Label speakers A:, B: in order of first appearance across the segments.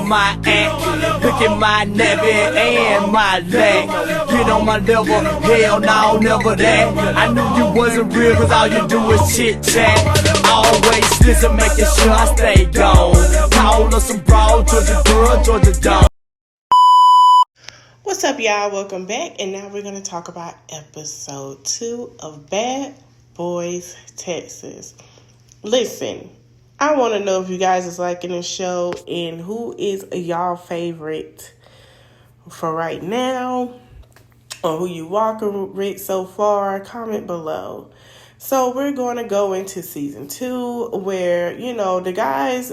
A: on my act. Look at my neck and my leg. Get on my level, hell no, never that. I knew you wasn't real, cause all you do is chit chat. Always listen, making sure I stay gone. Call us some broad, Georgia girl, Georgia dog.
B: What's up, y'all? Welcome back, and now we're going to talk about episode 2 of Bad Boys Texas. Listen, I want to know if you guys is liking the show and who is y'all favorite for right now, or who you walking with so far. Comment below. So we're going to go into season 2 where, the guys,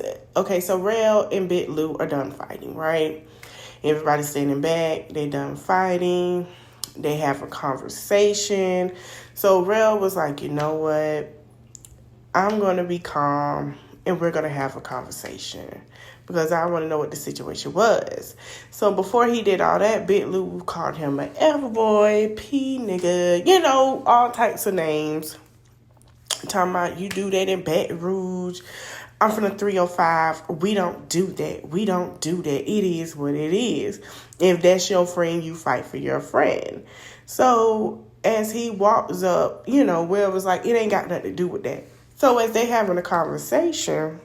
B: so Rel and Big Lou are done fighting, right? Everybody's standing back. They done fighting. They have a conversation. So Rel was like, you know what? I'm going to be calm and we're going to have a conversation because I want to know what the situation was. So before he did all that, Big Lou called him an F-boy, P nigga, all types of names. Talking about you do that in Baton Rouge. I'm from the 305. We don't do that. We don't do that. It is what it is. If that's your friend, you fight for your friend. So as he walks up, Will was like, it ain't got nothing to do with that. So as they having a conversation,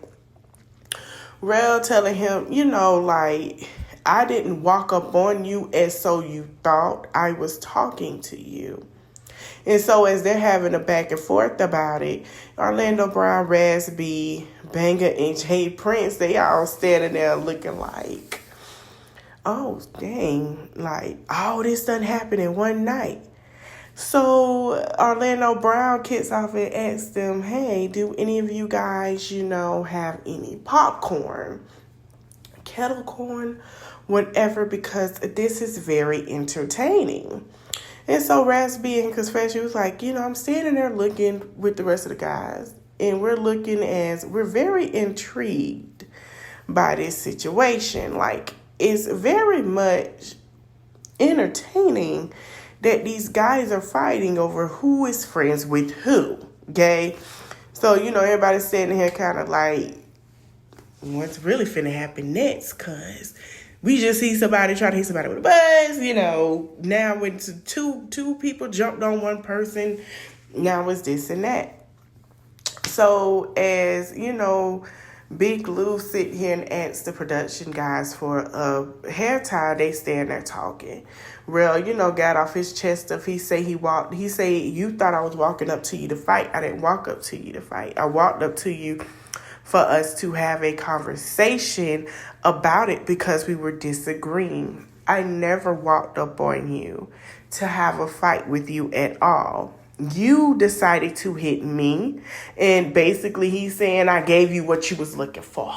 B: Rel telling him, I didn't walk up on you as so you thought I was talking to you. And so as they're having a back and forth about it, Orlando Brown, Raz B, Banger, and Jay Prince, they all standing there looking like, oh, dang, all this done happened in one night. So Orlando Brown kicks off and asks them, hey, do any of you guys, have any popcorn, kettle corn, whatever, because this is very entertaining. And so Raspy and Confession was like, I'm standing there looking with the rest of the guys. And we're very intrigued by this situation. It's very much entertaining that these guys are fighting over who is friends with who. Okay? So, everybody's standing here kind of like, what's really finna happen next? Because we just see somebody trying to hit somebody with a buzz, Now when two people jumped on one person, now it's this and that. So as, Big Lou sit here and asks the production guys for a hair tie, they stand there talking. Rel, got off his chest stuff. He said, you thought I was walking up to you to fight. I didn't walk up to you to fight. I walked up to you for us to have a conversation about it because we were disagreeing. I never walked up on you to have a fight with you at all. You decided to hit me, and basically he's saying I gave you what you was looking for.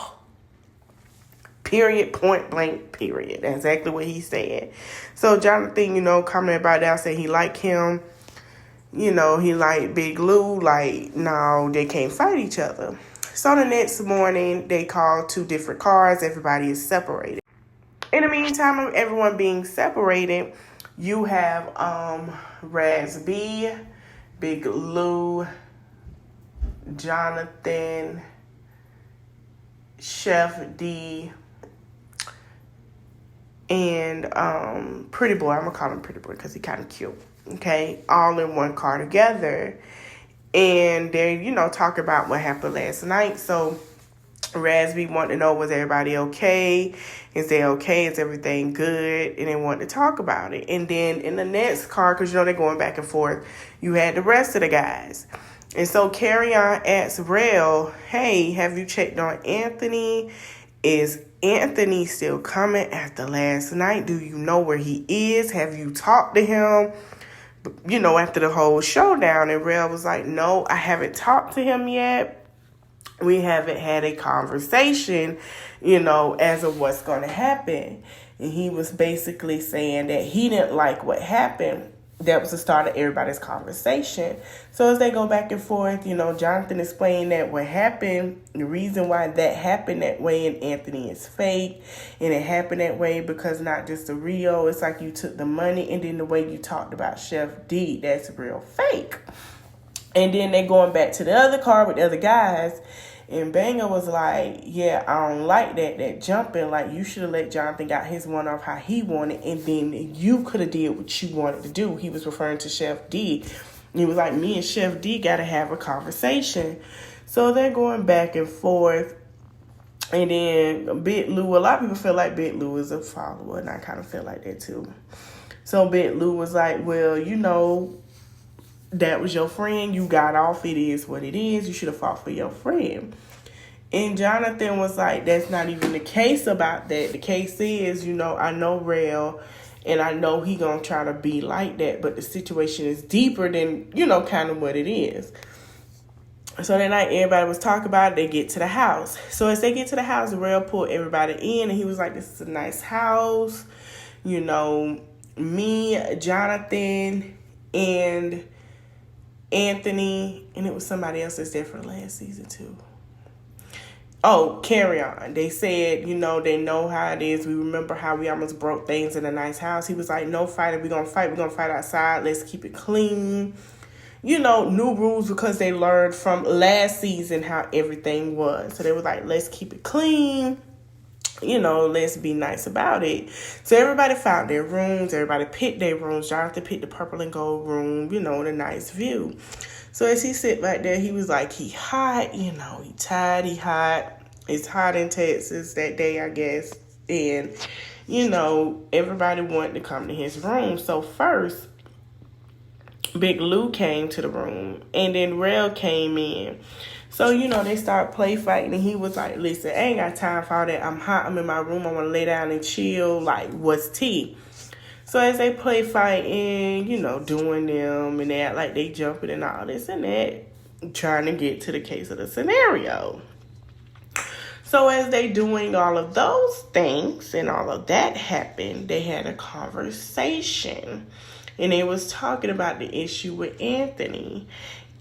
B: Period, point blank, period. That's exactly what he said. So Jonathan, coming about that, saying he liked him. He liked Big Lou. No, they can't fight each other. So the next morning, they call 2 different cars. Everybody is separated. In the meantime of everyone being separated, you have Raz B, Big Lou, Jonathan, Chef D, and Pretty Boy. I'm going to call him Pretty Boy because he kind of cute. Okay? All in one car together. And they, talk about what happened last night. So Raspy wanted to know, was everybody okay? Is they okay? Is everything good? And they wanted to talk about it. And then in the next car, because they're going back and forth, you had the rest of the guys. And so Carrion asked Rel, hey, have you checked on Anthony? Is Anthony still coming after last night? Do you know where he is? Have you talked to him? After the whole showdown. And Rel was like, no, I haven't talked to him yet. We haven't had a conversation, as of what's going to happen. And he was basically saying that he didn't like what happened. That was the start of everybody's conversation. So as they go back and forth, Jonathan explained that what happened, the reason why that happened that way and Anthony is fake. And it happened that way because not just the Rio, it's like you took the money, and then the way you talked about Chef D, that's real fake. And then they're going back to the other car with the other guys. And Banger was like, yeah, I don't like that jumping. Like, you should have let Jonathan got his one off how he wanted, and then you could have did what you wanted to do. He was referring to Chef D. He was like, me and Chef D got to have a conversation. So they're going back and forth. And then Big Lou, a lot of people feel like Big Lou is a follower, and I kind of feel like that too. So Big Lou was like, well, you know, that was your friend. You got off. It is what it is. You should have fought for your friend. And Jonathan was like, that's not even the case about that. The case is, you know, I know Rel, and I know he gonna try to be like that, but the situation is deeper than, you know, kind of what it is. So that night, everybody was talking about it. They get to the house. So as they get to the house, Rel pulled everybody in, and he was like, this is a nice house. You know, me, Jonathan, and Anthony, and it was somebody else that's there for the last season too. Oh, Carry On. They said, you know, they know how it is. We remember how we almost broke things in a nice house. He was like, no fighting. We're going to fight. We're going to fight outside. Let's keep it clean. You know, new rules because they learned from last season how everything was. So they were like, let's keep it clean. You know, let's be nice about it. So everybody found their rooms. Everybody picked their rooms. Jonathan picked the purple and gold room, you know, the nice view. So as he sit back there, he was like, he hot, you know, he tired, he hot. It's hot in Texas that day, I guess. And, you know, everybody wanted to come to his room. So first, Big Lou came to the room, and then Rel came in. So, you know, they start play fighting, and he was like, listen, I ain't got time for all that. I'm hot. I'm in my room. I want to lay down and chill. Like, what's tea? So as they play fighting, you know, doing them, and they act like they jumping and all this and that, trying to get to the case of the scenario. So as they doing all of those things and all of that happened, they had a conversation. And they was talking about the issue with Anthony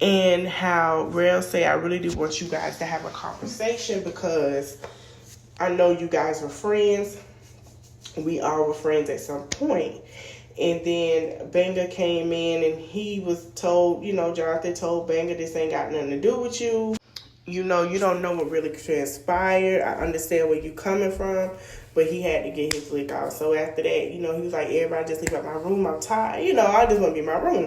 B: and how Rel say, I really do want you guys to have a conversation because I know you guys were friends. We all were friends at some point. And then Banger came in and he was told, you know, Jonathan told Banger, this ain't got nothing to do with you. You know, you don't know what really transpired. I understand where you coming from. But he had to get his lick off. So after that, you know, he was like, everybody just leave out my room. I'm tired. You know, I just want to be in my room.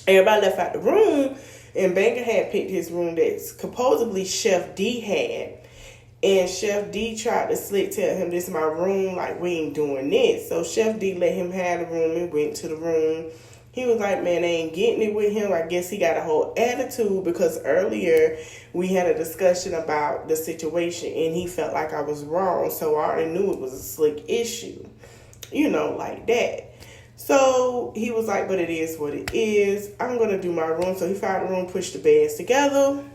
B: Everybody left out the room. And Banger had picked his room that supposedly Chef D had. And Chef D tried to slick tell him, this is my room. Like, we ain't doing this. So Chef D let him have the room and went to the room. He was like, man, they ain't getting it with him. I guess he got a whole attitude because earlier we had a discussion about the situation and he felt like I was wrong. So I already knew it was a slick issue, you know, like that. So he was like, but it is what it is. I'm going to do my room. So he found a room, pushed the beds together.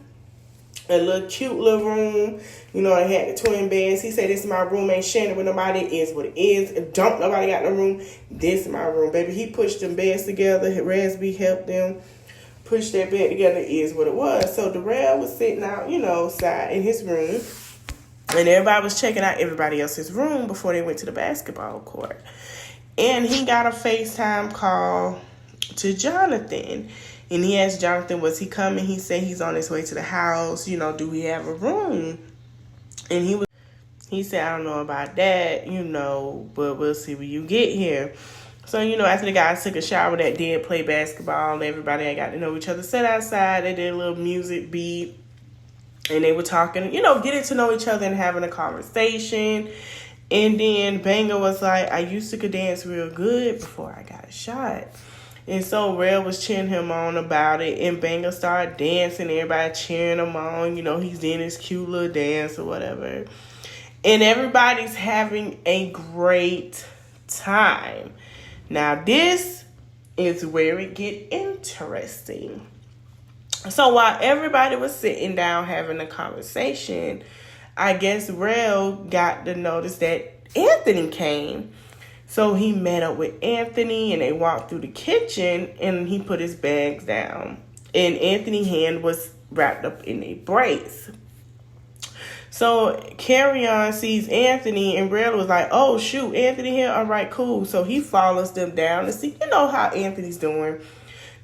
B: A little cute little room. You know, I had the twin beds. He said, this is my room. Ain't sharing with nobody. It is what it is. If don't nobody got no room, this is my room, baby. He pushed them beds together. Rasby helped them push that bed together. It is what it was. So Darrell was sitting out, you know, side in his room. And everybody was checking out everybody else's room before they went to the basketball court. And he got a FaceTime call to Jonathan. And he asked Jonathan, was he coming? He said he's on his way to the house. You know, do we have a room? And he said, I don't know about that, you know, but we'll see when you get here. So, you know, after the guys took a shower that did play basketball, everybody had got to know each other, sat outside, they did a little music beat, and they were talking, you know, getting to know each other and having a conversation. And then Banger was like, I used to could dance real good before I got shot. And so Rel was cheering him on about it, and Banger started dancing, everybody cheering him on. You know, he's in his cute little dance or whatever. And everybody's having a great time. Now, this is where it get interesting. So while everybody was sitting down having a conversation, I guess Rel got to notice that Anthony came. So he met up with Anthony and they walked through the kitchen and he put his bags down. And Anthony's hand was wrapped up in a brace. So Carry On sees Anthony and Rel was like, oh, shoot, Anthony here? All right, cool. So he follows them down to see, you know, how Anthony's doing.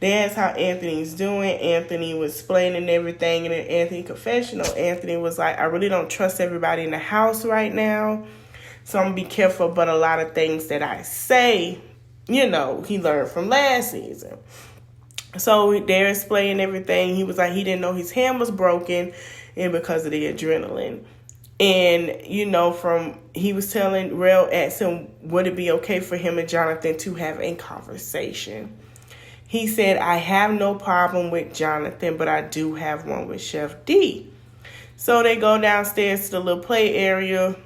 B: They asked how Anthony's doing. Anthony was explaining everything in an Anthony confessional. Anthony was like, I really don't trust everybody in the house right now, so I'm going to be careful about a lot of things that I say. He learned from last season. So they're explaining everything. He was like, he didn't know his hand was broken and because of the adrenaline. And, he was telling Rel, asked him, would it be okay for him and Jonathan to have a conversation? He said, I have no problem with Jonathan, but I do have one with Chef D. So they go downstairs to the little play area.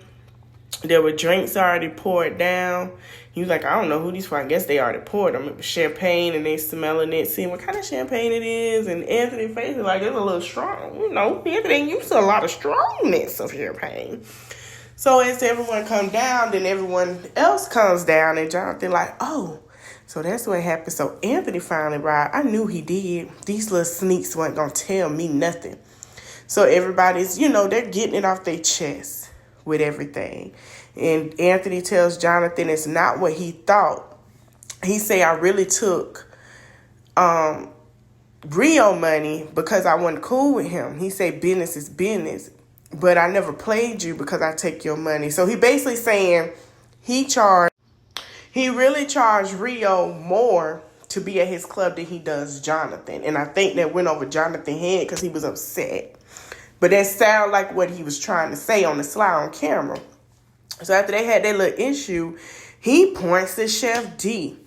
B: There were drinks already poured down. He was like, I don't know who these for. I guess they already poured them. It was champagne, and they smelling it, seeing what kind of champagne it is. And Anthony's face is like, it's a little strong. Anthony ain't used to a lot of strongness of champagne. So as everyone come down, then everyone else comes down, and Jonathan like, oh, so that's what happened. So Anthony finally arrived. I knew he did. These little sneaks weren't going to tell me nothing. So everybody's, they're getting it off their chest with everything. And Anthony tells Jonathan it's not what he thought. He say, I really took Rio money because I wasn't cool with him. He say business is business, but I never played you because I take your money. So he basically saying he really charged Rio more to be at his club than he does Jonathan. And I think that went over Jonathan's head because he was upset. But that sounded like what he was trying to say on the sly on camera. So after they had that little issue, he points to Chef D.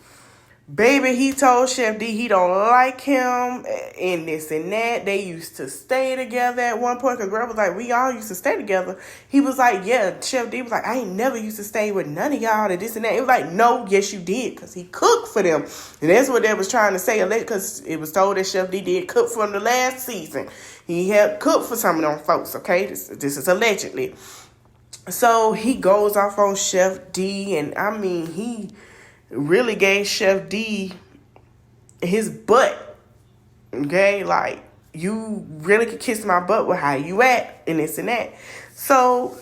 B: Baby, he told Chef D he don't like him and this and that. They used to stay together at one point. Because girl was like, we all used to stay together. He was like, yeah. Chef D was like, I ain't never used to stay with none of y'all and this and that. It was like, no, yes, you did. Because he cooked for them. And that's what they was trying to say. Because it was told that Chef D did cook for them the last season. He helped cook for some of them folks, okay? This is allegedly. So he goes off on Chef D, and I mean, he really gave Chef D his butt, okay? Like, you really could kiss my butt with how you at, and this and that. So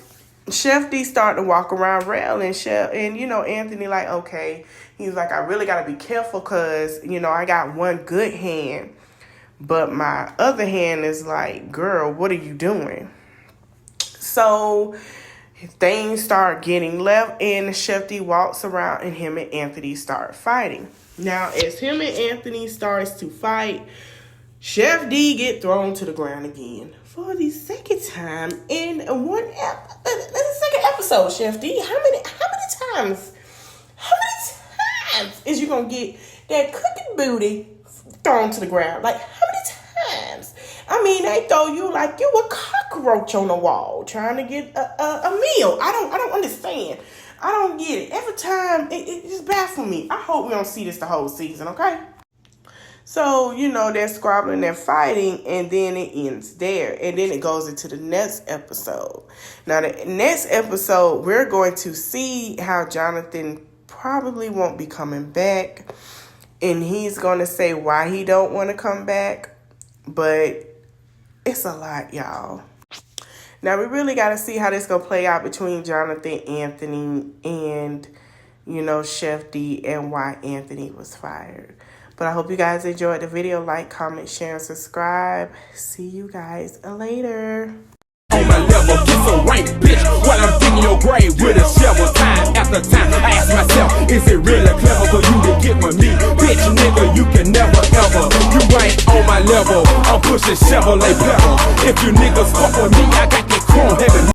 B: Chef D started to walk around Rel, and Anthony like, okay. He was like, I really got to be careful because, I got one good hand, but my other hand is like, girl, what are you doing? So things start getting left, and Chef D walks around, and him and Anthony start fighting. Now, as him and Anthony starts to fight, Chef D get thrown to the ground again for the second time in the second episode. Chef D, how many times is you gonna get that cooking booty thrown to the ground? Like, how many times? I mean, they throw you like you a cockroach on the wall trying to get a meal. I don't understand. I don't get it. Every time, it just baffles me. I hope we don't see this the whole season, okay? So, they're squabbling, they're fighting, and then it ends there. And then it goes into the next episode. Now, the next episode, we're going to see how Jonathan probably won't be coming back. And he's going to say why he don't want to come back. But it's a lot, y'all. Now, we really got to see how this going to play out between Jonathan, Anthony, and, Chef D, and why Anthony was fired. But I hope you guys enjoyed the video. Like, comment, share, and subscribe. See you guys later.
A: On my level, get some rank, bitch, while I'm digging your grave with a shovel time after time. I ask myself, is it really clever for you to get with me? Bitch, nigga, you can never ever. You ain't on my level, I'm pushing Chevrolet pedal. If you